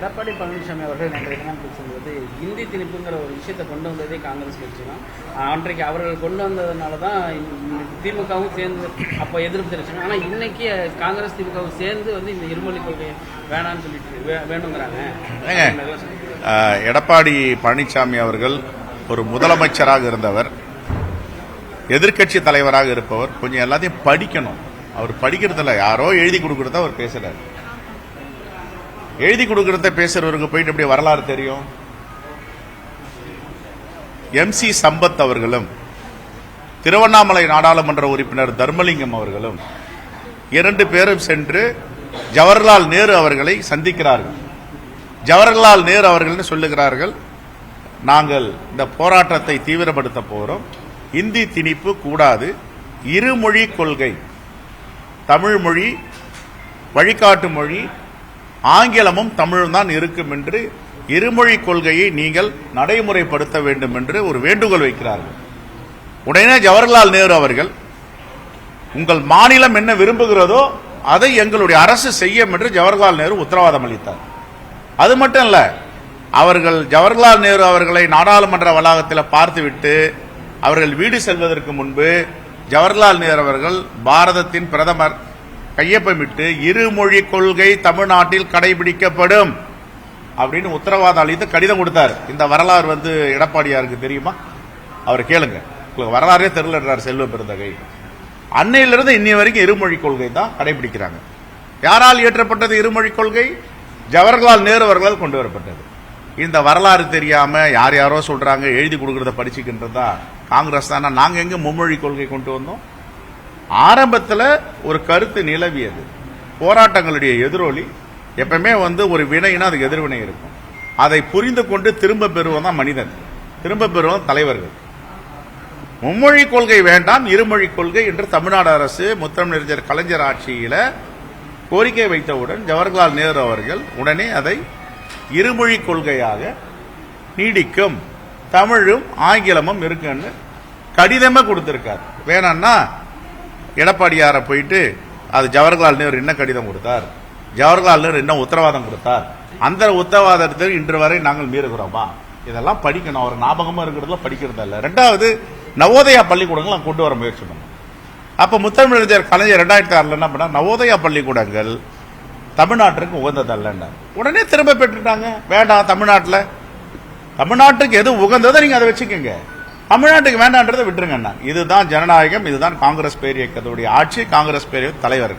எடப்பாடி பழனிசாமி அவர்கள் நேற்றைய தினம் பேசும்போது இந்தி திணிப்புங்கிற ஒரு விஷயத்தை கொண்டு வந்ததே காங்கிரஸ் கட்சி தான். அன்றைக்கு அவர்கள் கொண்டு வந்ததுனால தான் திமுகவும் சேர்ந்து அப்போ எதிர்ப்பு தெரிவிச்சாங்க. ஆனால் இன்னைக்கு காங்கிரஸ் திமுகவும் சேர்ந்து வந்து இந்த இருமொழி கொள்கை வேணான்னு சொல்லிட்டு வேணுங்கிறாங்க. எடப்பாடி பழனிசாமி அவர்கள் ஒரு முதலமைச்சராக இருந்தவர், எதிர்க்கட்சி தலைவராக இருப்பவர். கொஞ்சம் எல்லாத்தையும் படிக்கணும். அவர் படிக்கிறதுல யாரோ எழுதி கொடுக்கறத அவர் பேசுறாரு. எழுதி கொடுக்கறத பேசுறவருக்கு போயிட்டு எப்படி வரலாறு தெரியும்? MC சம்பத் அவர்களும் திருவண்ணாமலை நாடாளுமன்ற உறுப்பினர் தர்மலிங்கம் அவர்களும் 2 பேரும் சென்று ஜவஹர்லால் நேரு அவர்களை சந்திக்கிறார்கள். ஜவஹர்லால் நேரு அவர்கள் சொல்லுகிறார்கள், நாங்கள் இந்த போராட்டத்தை தீவிரப்படுத்த போறோம், இந்தி திணிப்பு கூடாது, இருமொழி கொள்கை, தமிழ் மொழி வழிகாட்டு மொழி, ஆங்கிலமும் தமிழும் தான் இருக்கும் என்று இருமொழி கொள்கையை நீங்கள் நடைமுறைப்படுத்த வேண்டும் என்று ஒரு வேண்டுகோள் வைக்கிறார்கள். உடனே ஜவஹர்லால் நேரு அவர்கள், உங்கள் மாநிலம் என்ன விரும்புகிறதோ அதை எங்களுடைய அரசு செய்யும் என்று ஜவஹர்லால் நேரு உத்தரவாதம் அளித்தார். அது மட்டும் இல்ல, அவர்கள் ஜவஹர்லால் நேரு அவர்களை நாடாளுமன்ற வளாகத்தில் பார்த்துவிட்டு அவர்கள் வீடு செல்வதற்கு முன்பு ஜவஹர்லால் நேரு அவர்கள் பாரதத்தின் பிரதமர் கையொப்பமிட்டு இருமொழி கொள்கை தமிழ்நாட்டில் கடைபிடிக்கப்படும் அப்படின்னு உத்தரவாதம் அளித்து கடிதம் கொடுத்தார். இந்த வரலாறு வந்து எடப்பாடியாருக்கு தெரியுமா? அவர் கேளுங்க, உங்களுக்கு வரலாறே தெரியலன்றார் செல்வ பெருந்தகை. அன்னையிலிருந்து இன்னி வரைக்கும் இருமொழி கொள்கை தான் கடைபிடிக்கிறாங்க. யாரால் இயற்றப்பட்டது இருமொழி கொள்கை? ஜவஹர்லால் நேரு அவர்களால் கொண்டு வரப்பட்டது. இந்த வரலாறு தெரியாம யார் யாரோ சொல்றாங்க, எழுதி கொடுக்கறத படிச்சுக்கின்றதா காங்கிரஸ் தானே. நாங்க எங்க மும்மொழி கொள்கை கொண்டு வந்தோம்? ஆரம்பத்தில் ஒரு கருத்து நிலவியது. போராட்டங்களுடைய எதிரொலி எப்பவுமே வந்து ஒரு வினைனா அதுக்கு எதிர்வினை இருக்கும். அதை புரிந்து கொண்டு திரும்ப பெறுவன் தான் மனிதன், திரும்ப பெறுவன் தலைவர்கள். மும்மொழி கொள்கை வேண்டாம், இருமொழி கொள்கை என்று தமிழ்நாடு அரசு முத்தமிழறிஞர் கலைஞர் ஆட்சியில கோரிக்கை வைத்தவுடன் ஜவஹர்லால் நேரு அவர்கள் உடனே அதை இருமொழி கொள்கையாக நீடிக்கும், தமிழும் ஆங்கிலமும் இருக்குன்னு கடிதமே கொடுத்திருக்கார். வேணான்னா எடப்பாடியார போயிட்டு அது ஜவஹர்லால் நேரு என்ன கடிதம் கொடுத்தார், ஜவஹர்லால் நேரு என்ன உத்தரவாதம் கொடுத்தார், அந்த உத்தரவாதத்தில் இன்று வரை நாங்கள் மீறுகிறோமா? இதெல்லாம் படிக்கணும். அவர் ஞாபகமா இருக்கிறதுல படிக்கிறது இல்ல. 2வது, நவோதயா பள்ளிக்கூடங்கள் கொண்டு வர முயற்சி பண்ணணும். அப்ப முத்தமிழறிஞர் கலைஞர் 2006 என்ன பண்ண, நவோதயா பள்ளிக்கூடங்கள் தமிழ்நாட்டிற்கு உகந்ததல்ல. உடனே திரும்ப பெற்றுட்டாங்க. வேண்டாம், தமிழ்நாட்டுக்கு எது உகந்ததோ நீங்க அதை வச்சுக்கோங்க, தமிழ்நாட்டுக்கு வேண்டான்றதை விட்டுருங்க. இதுதான் ஜனநாயகம், இதுதான் காங்கிரஸ் பேரியக்கத்துடைய ஆட்சி, காங்கிரஸ் பேரிய தலைவர்.